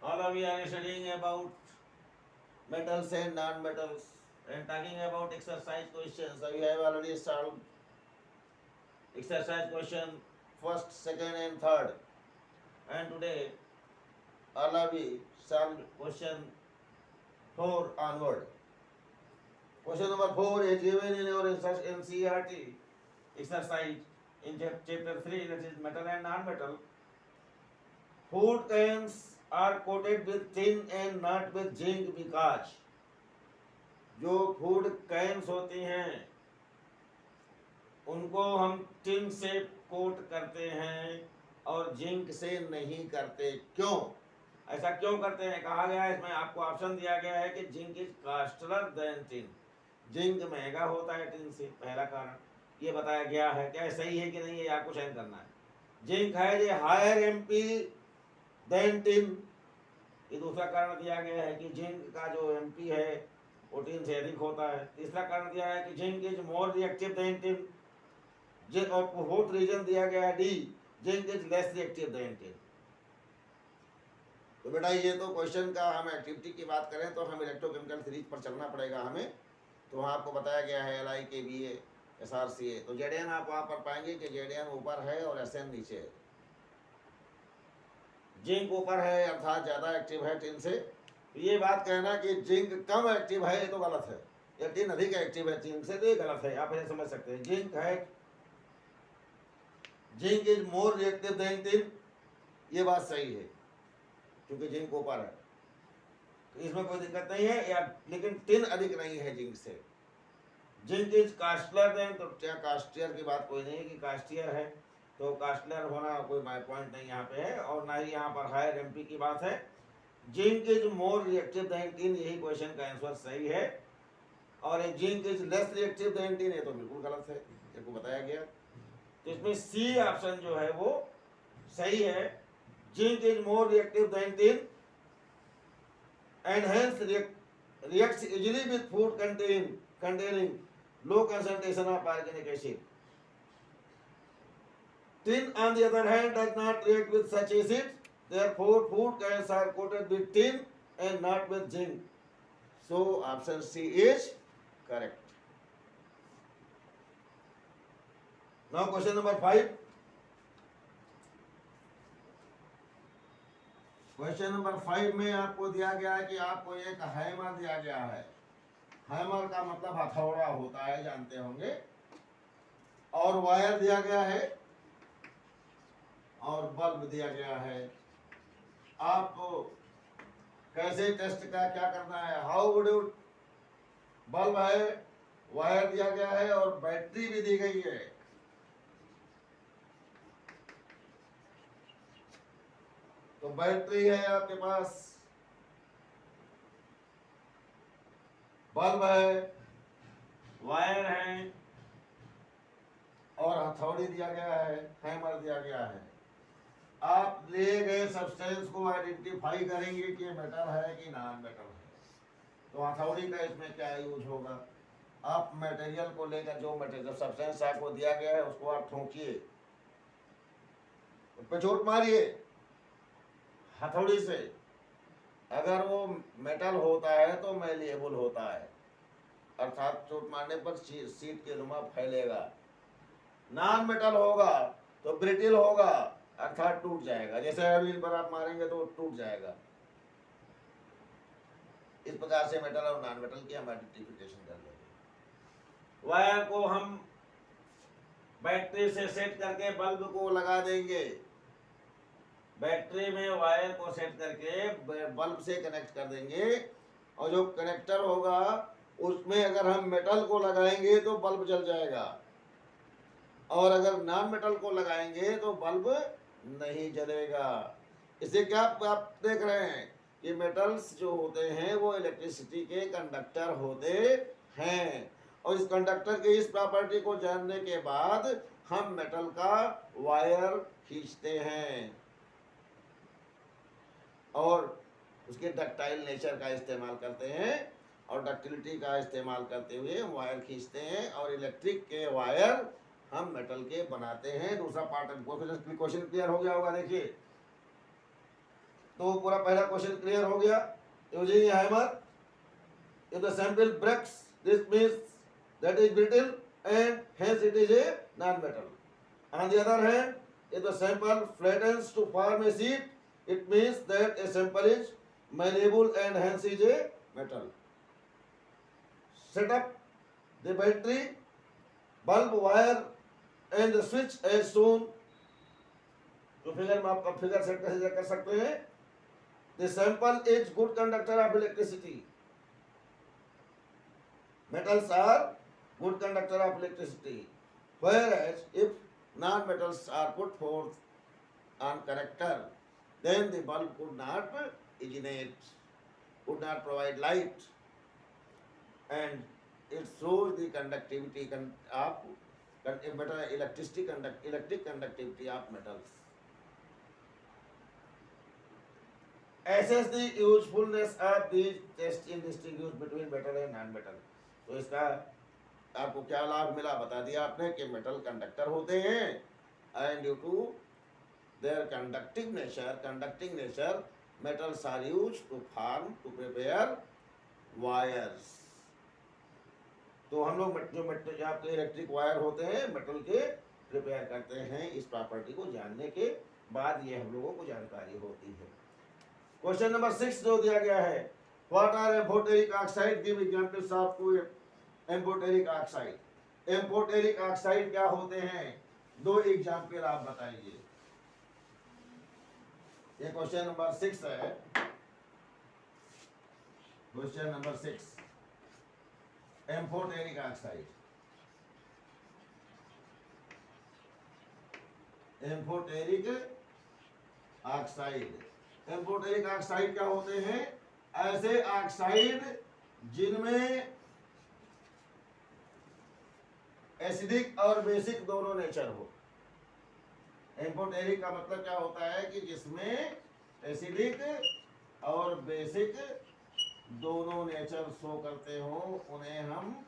All of you are studying about metals and non-metals and talking about exercise questions. So you have already solved exercise question first, second and third. And today all of you solved question 4 onward. Question number 4 is given in your NCERT exercise in chapter 3, that is metal and non-metal. Food cans are coated with tin and not with zinc because जो food cans होती हैं उनको हम tin से coat करते हैं और zinc से नहीं करते। क्यों ऐसा क्यों करते हैं कहा गया है, इसमें आपको ऑप्शन दिया गया है कि zinc is costlier than tin, zinc महंगा होता है टिन से, पहला कारण ये बताया गया है। क्या सही है कि नहीं है आपको चयन करना है। जिंक है ये हायर एमपी देन टिन, ये दूसरा कारण दिया गया है कि जिंक का जो एमपी है वो टिन से अधिक होता है। तीसरा कारण दिया है कि zinc is more reactive than tin, और फोर्थ रीजन दिया गया है D, zinc is less reactive than tin. तो बेटा ये तो क्वेश्चन का हम एक्टिविटी की बात करें तो हम इलेक्ट्रोकेमिकल सीरीज पर चलना पड़ेगा हमें। तो वहाँ आपको बताया गया है LI KVA SRCA, तो जेडीएन आप वहाँ पर पाएंगे कि जेडीएन ऊपर है और SN नीचे है। जिंक ऊपर है अर्थात ज़्यादा एक्टिव है टिन से। तो ये बात कहना कि जिंक कम एक्टिव है ये तो गलत है, या टिन अधिक एक्टिव है जिंक से, तो ये गलत है। आप ऐसे समझ सकते हैं जिंक है, zinc is more reactive than tin, ये बात सही है क्योंकि जिंक ऊपर है, तो इसमें कोई दिक्कत नहीं है। या लेकिन टिन अधिक नहीं है जिंक से। जिंक इज कास्टलर देन, तो क्या कास्टियर की बात कोई नहीं है कि कास्टियर है, तो कास्टलर होना कोई माय पॉइंट नहीं यहाँ पे है, और ना ही यहाँ पर हायर एमपी की बात है। Zinc is more reactive than tin, यही क्वेश्चन का आंसर सही है। और zinc is less reactive than tin, ये तो बिल्कुल गलत है, आपको बताया गया। तो इसमें सी ऑप्शन जो है वो सही है। Zinc is more reactive than tin and hence reacts easily with food containing low concentration of organic acid. Tin, on the other hand, does not react with such acids. Therefore, food cans are coated with tin and not with zinc. So, option C is correct. Now, question number 5. Question number 5 में आपको दिया गया है कि आपको एक hammer दिया गया है। हैमर का मतलब हथौड़ा होता है, जानते होंगे, और वायर दिया गया है और बल्ब दिया गया है। आपको कैसे टेस्ट का क्या करना है, हाउ वुड यू, बल्ब है, वायर दिया गया है और बैटरी भी दी गई है। तो बैटरी है आपके पास, बल्ब है, वायर है और हथौड़ी दिया गया है, हैमर दिया गया है। आप लिए गए सब्सटेंस को आइडेंटिफाई करेंगे कि मेटल है कि नॉन मेटल है। तो हथौड़ी का इसमें क्या यूज होगा, आप मटेरियल को लेकर, जो मटेरियल सब्सटेंस आपको दिया गया है उसको आप ठोकिए, उस पर चोट मारिए हथौड़ी से। अगर वो मेटल होता है तो मैलिएबल होता है, अर्थात चोट मारने पर सीट के नुमा फैलेगा। नॉन मेटल होगा तो ब्रिटिल होगा, अर्थात टूट जाएगा, जैसे व्हील पर आप मारेंगे तो टूट जाएगा। इस प्रकार से मेटल और नॉन मेटल की हम आइडेंटिफिकेशन कर लेंगे। वायर को हम बैटरी से सेट करके बल्ब को लगा देंगे, बैटरी में वायर को सेट करके बल्ब से कनेक्ट कर देंगे, और जो कनेक्टर होगा उसमें अगर हम मेटल को लगाएंगे तो बल्ब जल जाएगा, और अगर नॉन मेटल को लगाएंगे तो बल्ब नहीं जलेगा। इसे क्या आप देख रहे हैं कि मेटल्स जो होते हैं वो इलेक्ट्रिसिटी के कंडक्टर होते हैं, और इस कंडक्टर की इस प्रॉपर्टी को जानने के बाद हम मेटल का वायर खींचते हैं और उसके डक्टाइल नेचर का इस्तेमाल करते हैं, और डक्टिलिटी का इस्तेमाल करते हुए हम वायर खींचते हैं, और इलेक्ट्रिक के वायर हम मेटल के बनाते हैं। दूसरा पार्ट क्वेश्चन क्लियर हो गया होगा, देखिए। तो पूरा पहला क्वेश्चन क्लियर हो गया। Using A hammer if the sample breaks, this means that is brittle and hence it is a non-metal. On the other hand, if the sample flattens to form a sheet, it means that a sample is malleable and hence is a metal. Set up the battery, bulb, wire and the switch as shown. तो figure में आप figure set कैसे कर सकते हैं? The sample is good conductor of electricity. Metals are good conductor of electricity, whereas if non-metals are put forth on conductor, then the bulb could not ignite, could not provide light, and it shows the conductivity of electric conductivity of metals. Assess the usefulness of these tests in distinguish between metal and non-metal. तो इसका आपको क्या लाभ मिला बता दिया आपने कि मेटल कंडक्टर होते हैं and due to their conducting nature metals are used to form to prepare wires. तो हम लोग जो मेटल आपके इलेक्ट्रिक वायर होते हैं मेटल के प्रिपेयर करते हैं। इस प्रॉपर्टी को जानने के बाद ये हम लोगों को जानकारी होती है। क्वेश्चन नंबर 6 जो दिया गया है, what are amphoteric oxide, give examples of two amphoteric oxide. Amphoteric oxide क्या होते हैं, दो एग्जांपल आप बताइए। ये क्वेश्चन नंबर 6 है। Question number 6, amphoteric oxide. Amphoteric oxide, amphoteric oxide क्या होते हैं, ऐसे ऑक्साइड जिनमें एसिडिक और बेसिक दोनों नेचर हो। एम्फोटेरिक का मतलब क्या होता है कि जिसमें एसिडिक और बेसिक दोनों नेचर शो करते हो, उन्हें हम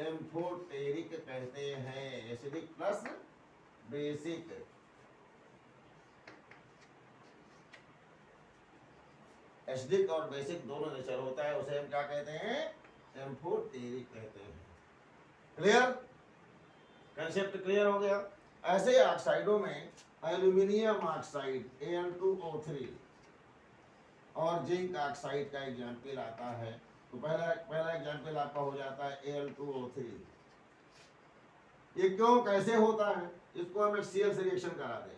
एम्फोटेरिक कहते हैं। एसिडिक प्लस बेसिक, एसिडिक और बेसिक दोनों नेचर होता है, उसे हम क्या कहते हैं, एम्फोटेरिक कहते हैं। क्लियर, कंसेप्ट क्लियर हो गया। ऐसे ऑक्साइडों में एल्यूमिनियम ऑक्साइड Al2O3 और जिंक ऑक्साइड का एग्जाम्पल आता है। तो पहला एग्जाम्पल आपका हो जाता है Al2O3। ये क्यों कैसे होता है, इसको हम HCl से रिएक्शन करा दें।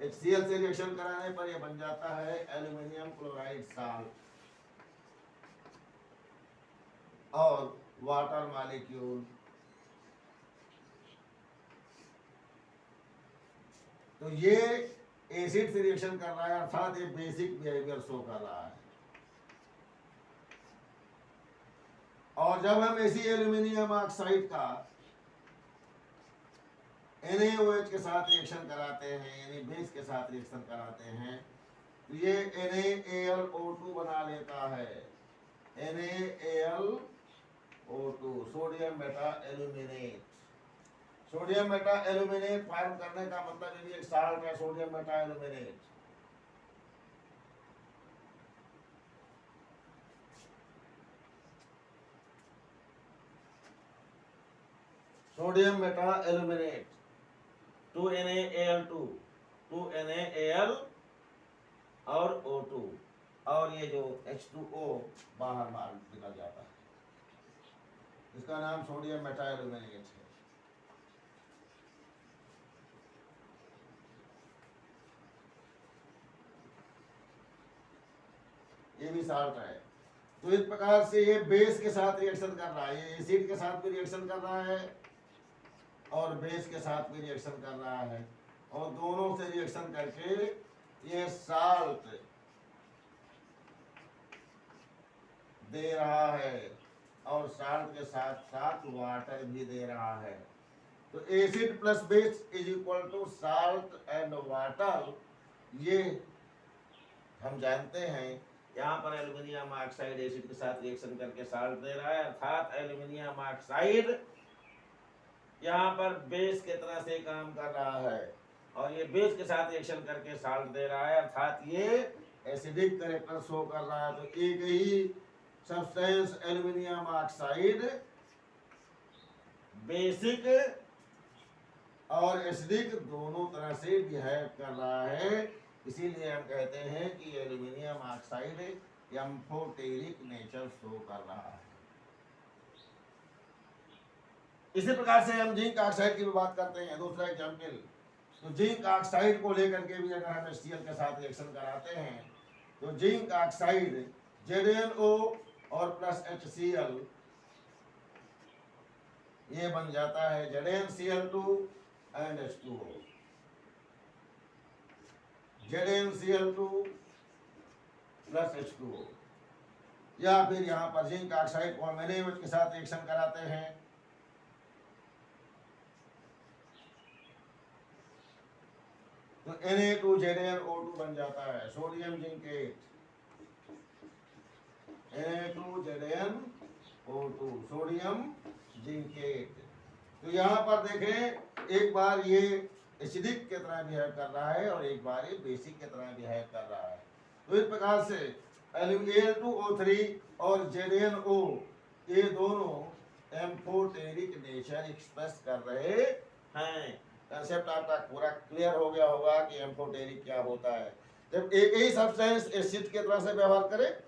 HCl से रिएक्शन कराने पर यह बन जाता है एल्यूमिनियम क्लोराइड साल्ट और वाटर मॉलिक्यूल। तो ये एसिड से रिएक्शन कर रहा है, अर्थात ये बेसिक बिहेवियर शो कर रहा है। और जब हम ऐसी एल्यूमिनियम ऑक्साइड का NaOH के साथ रिएक्शन कराते हैं, यानी बेस के साथ रिएक्शन कराते हैं, तो ये NaAlO2 बना लेता है। NaAlO2 sodium Meta aluminate. Sodium Meta aluminate form करने का मतलब ये एक साल्ट है, sodium Meta aluminate. Sodium Meta aluminate 2NaAl2 2NaAl और O2, और ये जो H2O बाहर निकल जाता है, इसका नाम सोडियम मेटा एल्यूमिनेट है। ये भी साल्ट है। तो इस प्रकार से ये बेस के साथ रिएक्शन कर रहा है, ये एसिड के साथ भी रिएक्शन कर रहा है और बेस के साथ भी रिएक्शन कर रहा है, और दोनों से रिएक्शन करके ये साल्ट दे रहा है और साल्ट के साथ साथ वाटर भी दे रहा है। तो acid plus base is equal to salt and water, ये हम जानते हैं। यहाँ पर एल्यूमिनियम ऑक्साइड एसिड के साथ रिएक्शन करके साल्ट दे रहा है, अर्थात एल्यूमिनियम ऑक्साइड यहाँ पर बेस की तरह से काम कर रहा है और ये बेस के साथ रिएक्शन करके साल्ट दे रहा है, अर्थात ये एसिडिक कैरेक्टर शो कर रहा है। तो एक ही सब्सटेंस एल्यूमिनियम ऑक्साइड बेसिक और एसिडिक दोनों तरह से बिहेव कर रहा है, इसीलिए हम कहते हैं कि aluminium oxide amphoteric nature show कर रहा है। इसी प्रकार से हम जिंक ऑक्साइड की भी बात करते हैं। दूसरा एग्जाम्पल, तो जिंक ऑक्साइड को लेकर के भी अगर हम HCl के साथ रिएक्शन कराते हैं तो जिंक ऑक्साइड ZnO और प्लस HCl ये बन जाता है ZnCl2 and H2O। ZnCl2 plus H2O, या फिर यहाँ पर जिंक ऑक्साइड को हम NaOH के साथ रिएक्शन कराते हैं तो Na2ZnO2 बन जाता है, sodium zincate, Na2ZnO2 sodium zincate. तो यहाँ पर देखें, एक बार ये एसिडिक की तरह बिहेव कर रहा है और एक बार ये बेसिक की तरह बिहेव कर रहा है। तो इस प्रकार से Al2O3 और ZnO ये दोनों एम्फोटेरिक नेचर एक्सप्रेस कर रहे हैं। कंसेप्ट आपका पूरा क्लियर हो गया होगा कि एम्फोटेरिक क्या होता है। जब एक ही सब्सटेंस एसिड की तरह से व्यवहार करे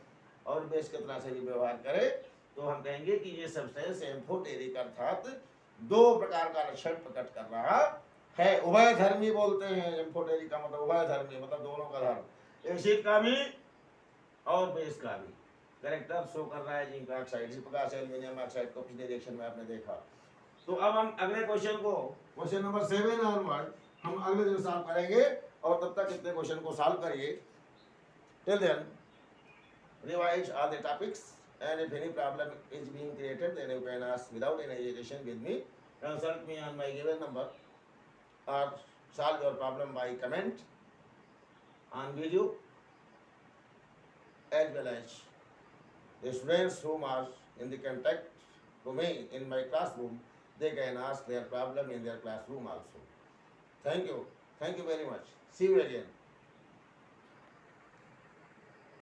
और बेस की तरह से भी व्यवहार करे तो हम कहेंगे कि ये सब्सटेंस एम्फोटेरिक अर्थात दो प्रकार का लक्षण प्रकट कर रहा है। उभय धर्मी बोलते हैं, एम्फोटेरिक का मतलब उभय धर्मी, मतलब दोनों का धर्म, एसिड का भी और बेस का भी कैरेक्टर शो कर रहा है जिंक ऑक्साइड। इस प्रकार से एल्यूमिनियम ऑक्साइड को पिछले रिएक्शन में आपने देखा। तो अब हम अगले क्वेश्चन को, क्वेश्चन नंबर 7 ऑनवर्ड हम अगले दिन सॉल्व करेंगे और तब तक इतने क्वेश्चन को सॉल्व करिए। Till then revise all the topics and if any problem is being created then you can ask without any hesitation with me. Consult me on my given number or solve your problem by comment on video, as well as the students whom are in the contact to me in my classroom, they can ask their problem in their classroom also. Thank you very much. See you again.